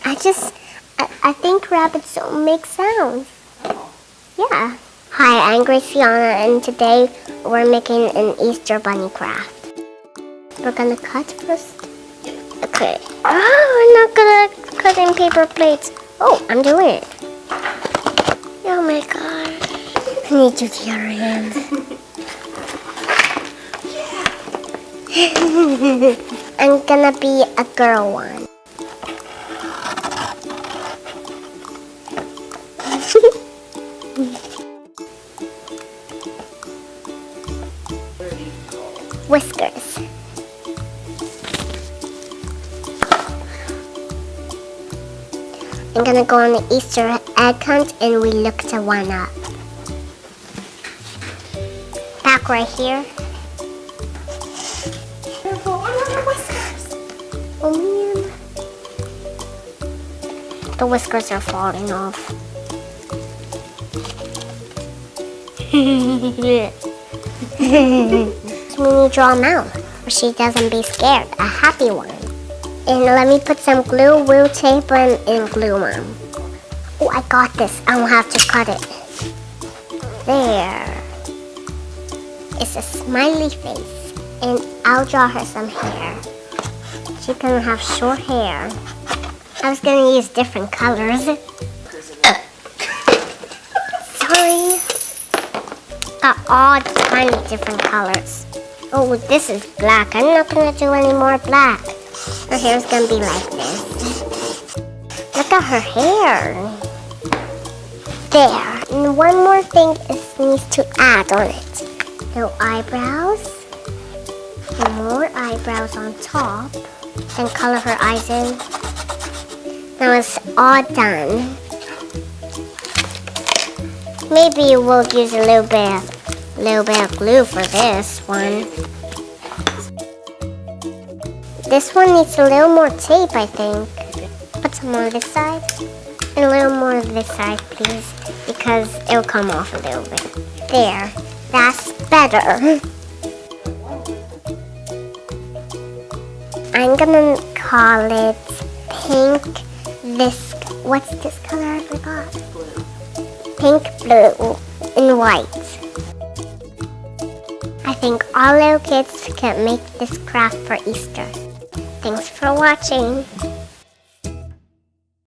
I think rabbits don't make sounds. Yeah. Hi, I'm Graciana, and today we're making an Easter bunny craft. We're gonna cut first. Okay. Oh, I'm not gonna cut in paper plates. Oh, I'm doing it. Oh my god. I need to see your hand. I'm gonna be a girl one. Whiskers. I'm gonna go on the Easter egg hunt and we look to one up. Back right here. Careful, another whiskers. Oh man. The whiskers are falling off. We need to draw them out where she doesn't be scared. A happy one. And let me put some glue, will tape, and glue them. Oh, I got this. I don't have to cut it. There. It's a smiley face. And I'll draw her some hair. She's gonna have short hair. I was gonna use different colors. Sorry. Got all kinds of different colors. Oh, this is black. I'm not gonna do any more black. Her hair's gonna be like this. Look at her hair. There. And one more thing is needs to add on it. No eyebrows. And more eyebrows on top. And color her eyes in. Now it's all done. Maybe we'll use a little bit of glue for this one. This one needs a little more tape, I think. Put some on this side and a little more on this side, please, because it'll come off a little bit. There, that's better. I'm gonna call it pink. What's this color? I forgot. Pink, blue, and white. I think all little kids can make this craft for Easter. Thanks for watching.